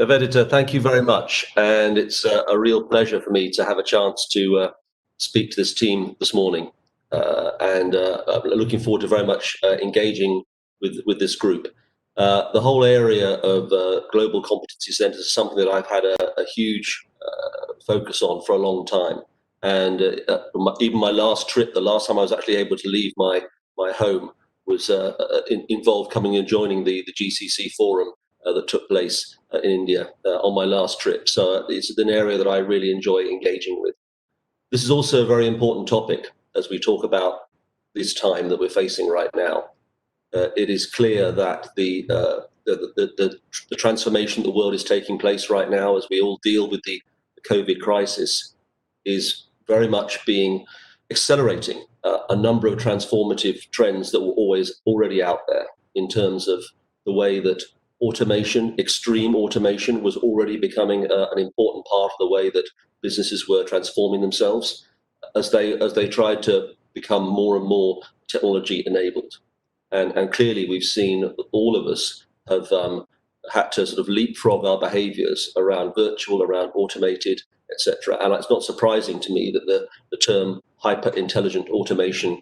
Editor, thank you very much. And it's a real pleasure for me to have a chance to speak to this team this morning. And I'm looking forward to very much engaging with this group. The whole area of global competency centers is something that I've had a huge focus on for a long time. And even my last trip, the last time I was actually able to leave my home, was involved coming and joining the GCC forum that took place in India on my last trip. So it's an area that I really enjoy engaging with. This is also a very important topic as we talk about this time that we're facing right now. It is clear that the transformation the world is taking place right now as we all deal with the COVID crisis is very much being accelerating a number of transformative trends that were already out there in terms of the way that automation, extreme automation, was already becoming an important part of the way that businesses were transforming themselves as they tried to become more and more technology enabled. And clearly we've seen all of us have had to sort of leapfrog our behaviors around virtual, around automated, etc. And it's not surprising to me that the term hyper-intelligent automation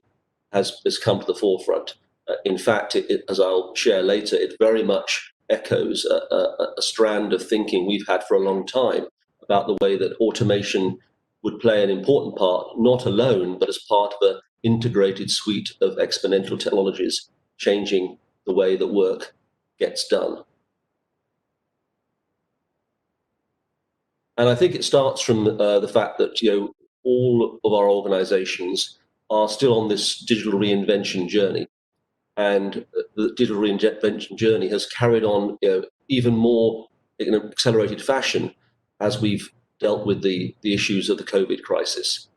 has come to the forefront. In fact, as I'll share later, it very much echoes a strand of thinking we've had for a long time about the way that automation would play an important part, not alone, but as part of an integrated suite of exponential technologies changing the way that work gets done. And I think it starts from the fact that all of our organizations are still on this digital reinvention journey. And the digital reinvention journey has carried on even more in an accelerated fashion as we've dealt with the issues of the COVID crisis.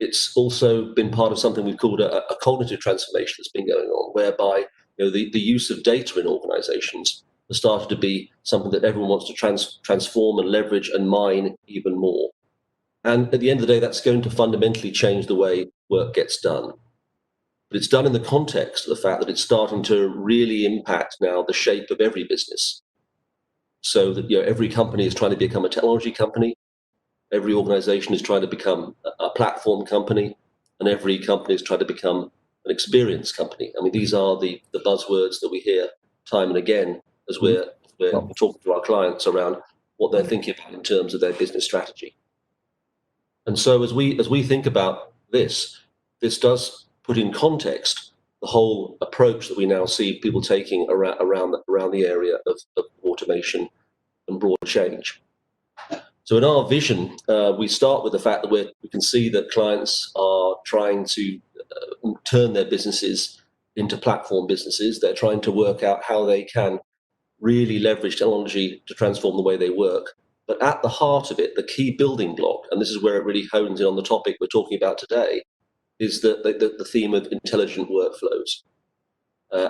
It's also been part of something we've called a cognitive transformation that's been going on, whereby the use of data in organizations has started to be something that everyone wants to transform and leverage and mine even more. And at the end of the day, that's going to fundamentally change the way work gets done. But it's done in the context of the fact that it's starting to really impact now the shape of every business. So that every company is trying to become a technology company, every organization is trying to become a platform company, and every company is trying to become an experience company. I mean, these are the buzzwords that we hear time and again as we're talking to our clients around what they're thinking about in terms of their business strategy. And so as we think about this does put in context the whole approach that we now see people taking around the area of automation and broad change. So in our vision, we start with the fact that we can see that clients are trying to turn their businesses into platform businesses. They're trying to work out how they can really leverage technology to transform the way they work. But at the heart of it, the key building block, and this is where it really hones in on the topic we're talking about today, is the theme of intelligent workflows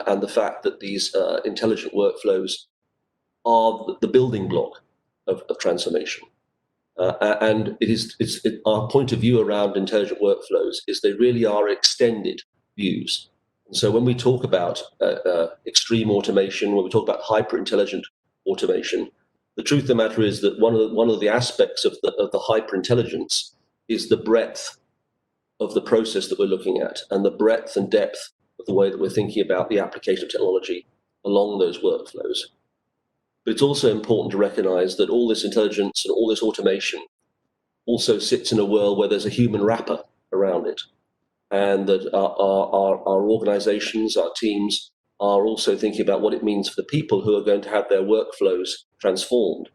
and the fact that these intelligent workflows are the building block of transformation. And our point of view around intelligent workflows is they really are extended views. And so when we talk about extreme automation, when we talk about hyper-intelligent automation, the truth of the matter is that one of the aspects of the hyper-intelligence is the breadth of the process that we're looking at and the breadth and depth of the way that we're thinking about the application of technology along those workflows. But it's also important to recognize that all this intelligence and all this automation also sits in a world where there's a human wrapper around it, and that our organizations, our teams are also thinking about what it means for the people who are going to have their workflows transformed.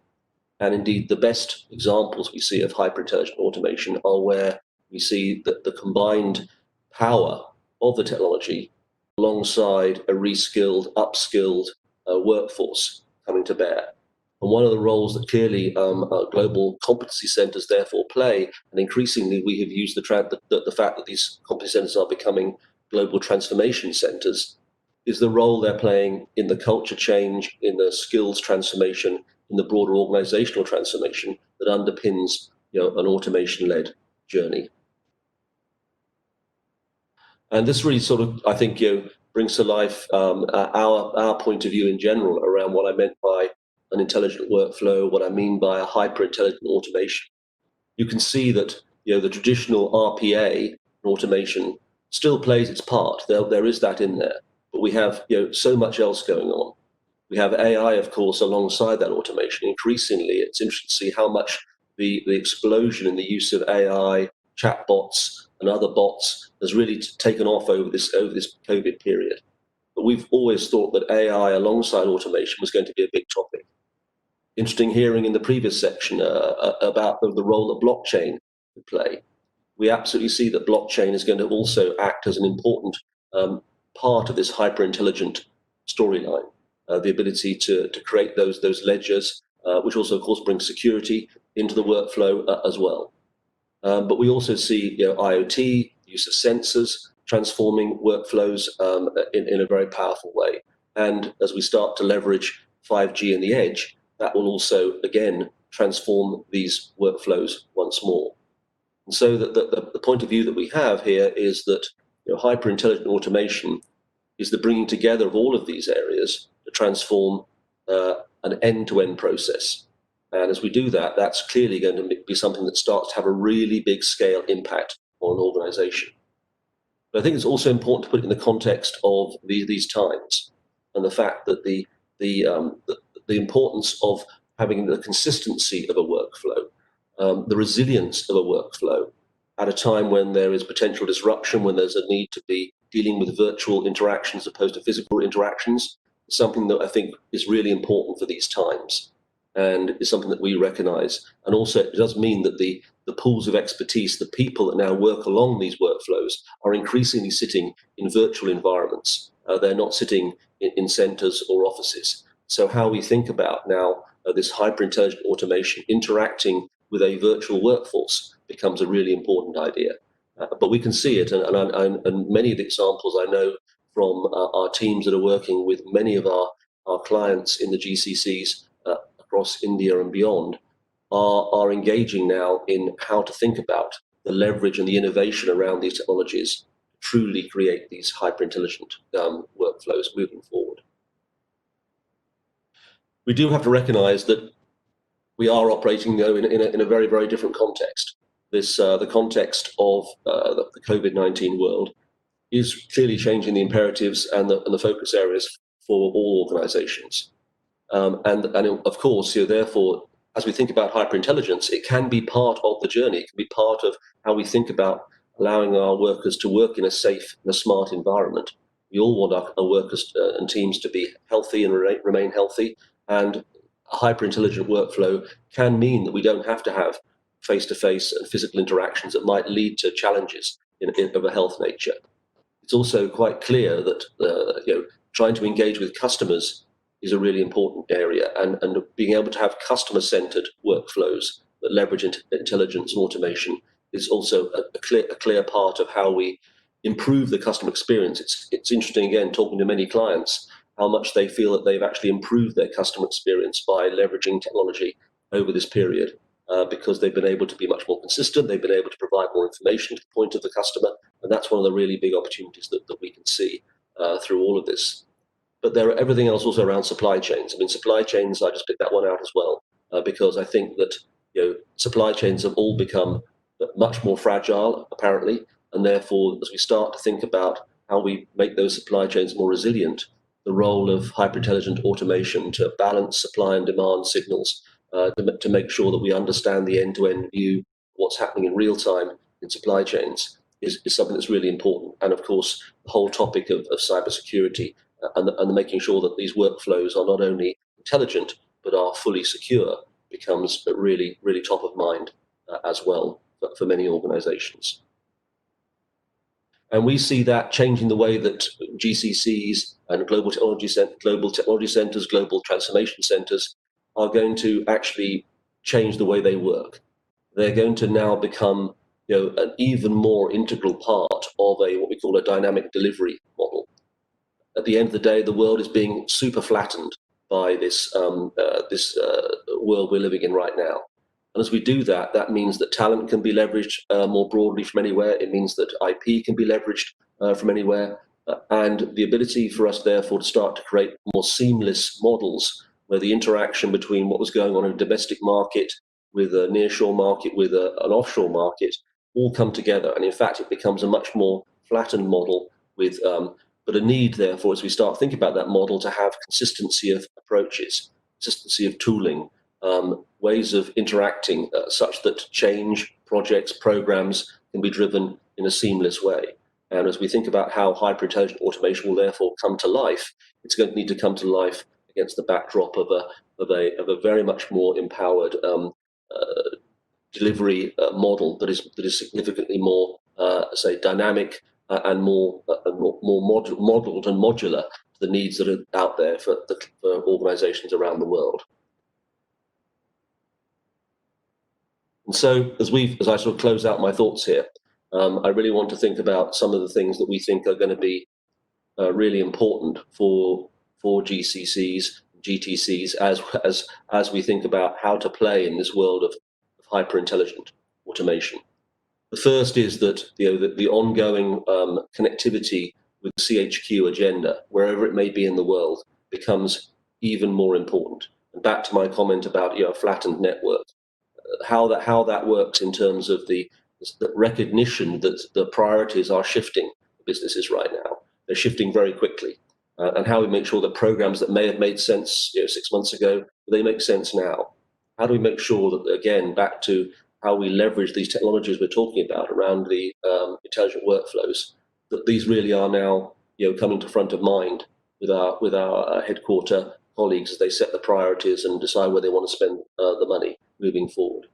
And indeed, the best examples we see of hyper-intelligent automation are where we see that the combined power of the technology alongside a reskilled, upskilled workforce coming to bear. And one of the roles that clearly global competency centers therefore play, and increasingly we have used the fact that these competency centers are becoming global transformation centers, is the role they're playing in the culture change, in the skills transformation, in the broader organizational transformation that underpins an automation-led journey. And this really sort of, I think, brings to life our point of view in general around what I meant by an intelligent workflow, what I mean by a hyper-intelligent automation, you can see that the traditional RPA automation still plays its part. There is that in there, but we have so much else going on. We have AI, of course, alongside that automation. Increasingly, it's interesting to see how much the explosion in the use of AI, chatbots, and other bots has really taken off over this COVID period. But we've always thought that AI alongside automation was going to be a big topic. Interesting hearing in the previous section about the role that blockchain would play. We absolutely see that blockchain is going to also act as an important part of this hyper-intelligent storyline. The ability to create those ledgers, which also, of course, brings security into the workflow as well. But we also see IoT, use of sensors, transforming workflows in a very powerful way. And as we start to leverage 5G and the edge, that will also, again, transform these workflows once more. And so the point of view that we have here is that hyper-intelligent automation is the bringing together of all of these areas to transform an end-to-end process. And as we do that, that's clearly going to be something that starts to have a really big scale impact on an organization. But I think it's also important to put it in the context of these times and the fact that the importance of having the consistency of a workflow, the resilience of a workflow at a time when there is potential disruption, when there's a need to be dealing with virtual interactions as opposed to physical interactions, is something that I think is really important for these times and is something that we recognize. And also it does mean that the pools of expertise, the people that now work along these workflows are increasingly sitting in virtual environments. They're not sitting in centers or offices. So how we think about now this hyper-intelligent automation interacting with a virtual workforce becomes a really important idea. But we can see it, and many of the examples I know from our teams that are working with many of our clients in the GCCs across India and beyond are engaging now in how to think about the leverage and the innovation around these technologies to truly create these hyper-intelligent workflows moving forward. We do have to recognize that we are operating in a very, very different context. The context of the COVID-19 world is clearly changing the imperatives and the focus areas for all organizations. And of course, therefore, as we think about hyperintelligence, it can be part of the journey. It can be part of how we think about allowing our workers to work in a safe and a smart environment. We all want our workers and teams to be healthy and remain healthy. And a hyperintelligent workflow can mean that we don't have to have face-to-face and physical interactions that might lead to challenges of a health nature. It's also quite clear that trying to engage with customers is a really important area, and being able to have customer-centered workflows that leverage intelligence and automation is also a clear part of how we improve the customer experience. It's interesting, again, talking to many clients, how much they feel that they've actually improved their customer experience by leveraging technology over this period, because they've been able to be much more consistent, they've been able to provide more information to the point of the customer, and that's one of the really big opportunities that we can see through all of this. But there are everything else also around supply chains. I mean, supply chains, I just picked that one out as well, because I think that supply chains have all become much more fragile, apparently, and therefore, as we start to think about how we make those supply chains more resilient, the role of hyperintelligent automation to balance supply and demand signals, to make sure that we understand the end-to-end view of what's happening in real time in supply chains is something that's really important. And of course, the whole topic of cybersecurity and making sure that these workflows are not only intelligent but are fully secure becomes really, really top of mind as well for many organizations. And we see that changing the way that GCCs and global technology centers, global transformation centers are going to actually change the way they work. They're going to now become an even more integral part of what we call a dynamic delivery model. At the end of the day, the world is being super flattened by this world we're living in right now. And as we do that, that means that talent can be leveraged more broadly from anywhere. It means that IP can be leveraged from anywhere. And the ability for us, therefore, to start to create more seamless models where the interaction between what was going on in a domestic market with a nearshore market, with an offshore market, all come together. And in fact, it becomes a much more flattened model with, but a need, therefore, as we start thinking about that model, to have consistency of approaches, consistency of tooling, ways of interacting such that change, projects, programs can be driven in a seamless way. And as we think about how hyper-intelligent automation will therefore come to life, it's going to need to come to life against the backdrop of a very much more empowered delivery model that is significantly more, say, dynamic and more modeled and modular to the needs that are out there for organisations around the world. And so, as I sort of close out my thoughts here, I really want to think about some of the things that we think are going to be really important for GCCs, GTCs, as we think about how to play in this world of hyper-intelligent automation. The first is that the ongoing connectivity with the CHQ agenda, wherever it may be in the world, becomes even more important. And back to my comment about a flattened network, how that works in terms of the recognition that the priorities are shifting for businesses right now. They're shifting very quickly, and how we make sure that programs that may have made sense 6 months ago, they make sense now. How do we make sure that, again, back to how we leverage these technologies we're talking about around the intelligent workflows, that these really are now coming to front of mind with our headquarter colleagues as they set the priorities and decide where they want to spend the money moving forward.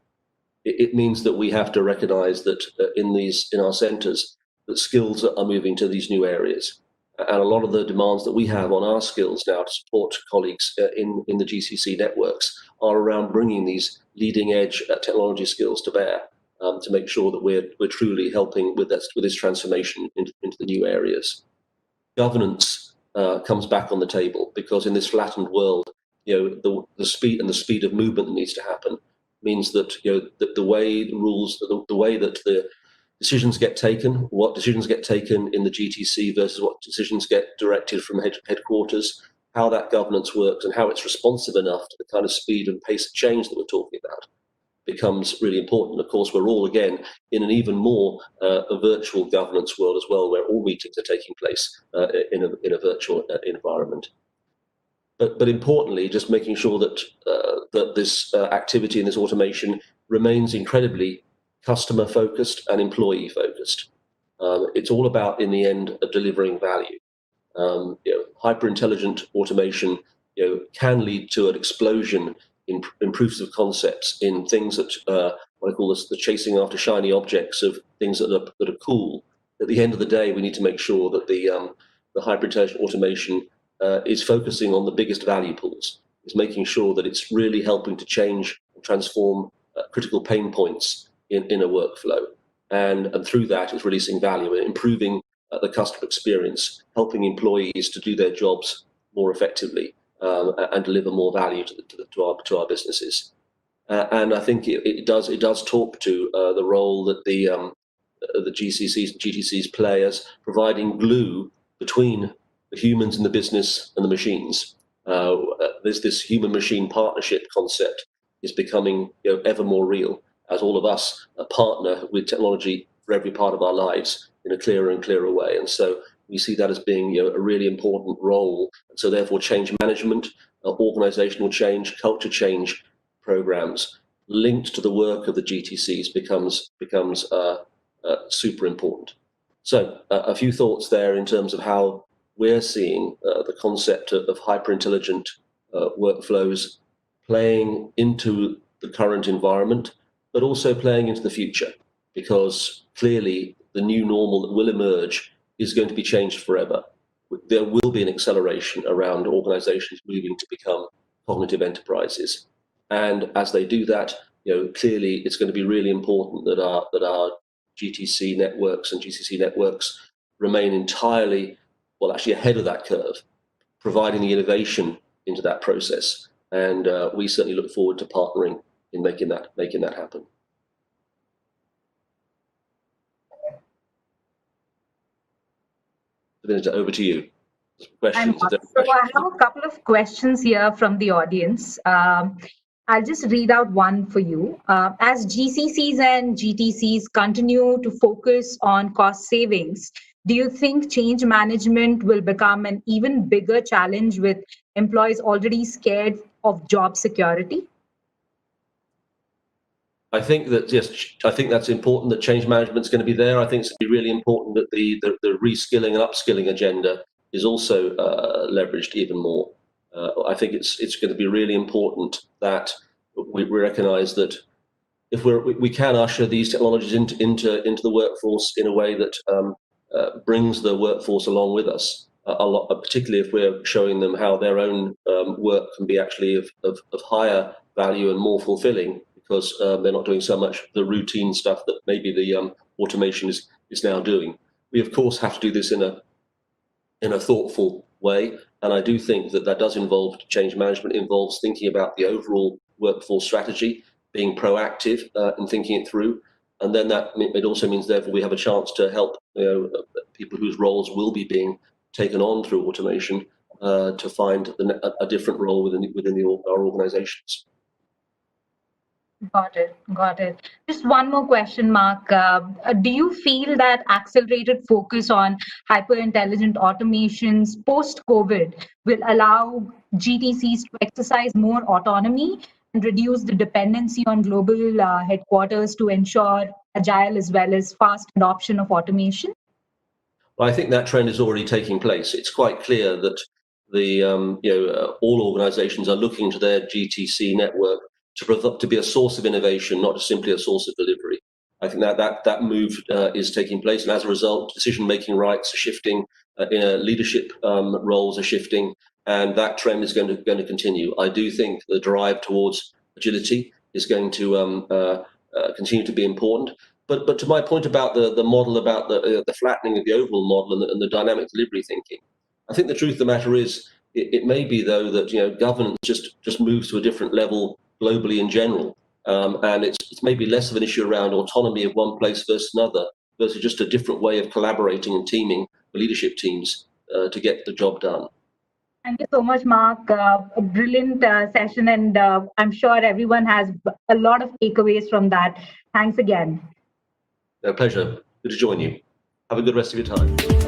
It means that we have to recognise that in our centres, that skills are moving to these new areas. And a lot of the demands that we have on our skills now to support colleagues in the GCC networks are around bringing these leading edge technology skills to bear to make sure that we're truly helping with this transformation into the new areas. Governance comes back on the table, because in this flattened world, the speed of movement that needs to happen means that the way that the decisions get taken, what decisions get taken in the GTC versus what decisions get directed from headquarters, how that governance works and how it's responsive enough to the kind of speed and pace of change that we're talking about becomes really important. Of course, we're all, again, in an even more a virtual governance world as well, where all meetings are taking place in a virtual environment. But importantly, just making sure that this activity and this automation remains incredibly customer focused and employee focused. It's all about, in the end, delivering value. Hyper intelligent automation can lead to an explosion in proofs of concepts, in things that what I call the chasing after shiny objects of things that are cool. At the end of the day, we need to make sure that the hyper intelligent automation is focusing on the biggest value pools, is making sure that it's really helping to change and transform critical pain points in a workflow. And through that, it's releasing value and improving the customer experience, helping employees to do their jobs more effectively and deliver more value to our businesses. And I think it does talk to the role that the GCCs and GTCs play as providing glue between the humans in the business and the machines. This human-machine partnership concept is becoming ever more real, as all of us partner with technology for every part of our lives in a clearer and clearer way. And so we see that as being a really important role. And so therefore, change management, organizational change, culture change programs linked to the work of the GTCs becomes super important. So a few thoughts there in terms of how we're seeing the concept of hyper-intelligent workflows playing into the current environment, but also playing into the future, because clearly the new normal that will emerge is going to be changed forever. There will be an acceleration around organizations moving to become cognitive enterprises. And as they do that, clearly it's going to be really important that our GTC networks and GCC networks remain entirely, well, actually ahead of that curve, providing the innovation into that process. And we certainly look forward to partnering in making that happen. Over to you. questions. So I have a couple of questions here from the audience. I'll just read out one for you. As GCCs and GTCs continue to focus on cost savings, do you think change management will become an even bigger challenge with employees already scared of job security? I think that, yes, I think that's important that change management is going to be there. I think it's going to be really important that the reskilling and upskilling agenda is also leveraged even more. I think it's going to be really important that we recognise that if we can usher these technologies into the workforce in a way that brings the workforce along with us, a lot, particularly if we're showing them how their own work can be actually of higher value and more fulfilling, because they're not doing so much the routine stuff that maybe the automation is now doing. We of course have to do this in a thoughtful way, and I do think that does involve change management. It involves thinking about the overall workforce strategy, being proactive in thinking it through, and then that it also means therefore we have a chance to help people whose roles will be being taken on through automation to find a different role within our organizations. Got it. Got it. Just one more question, Mark. Do you feel that accelerated focus on hyper-intelligent automations post-COVID will allow GTCs to exercise more autonomy and reduce the dependency on global headquarters to ensure agile as well as fast adoption of automation? Well, I think that trend is already taking place. It's quite clear that all organizations are looking to their GTC network to be a source of innovation, not just simply a source of delivery. I think that move is taking place, and as a result, decision-making rights are shifting, leadership roles are shifting, and that trend is going to continue. I do think the drive towards agility is going to continue to be important. But to my point about the model, about the flattening of the overall model and the dynamic delivery thinking, I think the truth of the matter is it may be though that governance just moves to a different level globally in general, and it's maybe less of an issue around autonomy of one place versus another, versus just a different way of collaborating and teaming the leadership teams to get the job done. Thank you so much, Mark. A brilliant session, and I'm sure everyone has a lot of takeaways from that. Thanks again. A pleasure. Good to join you. Have a good rest of your time.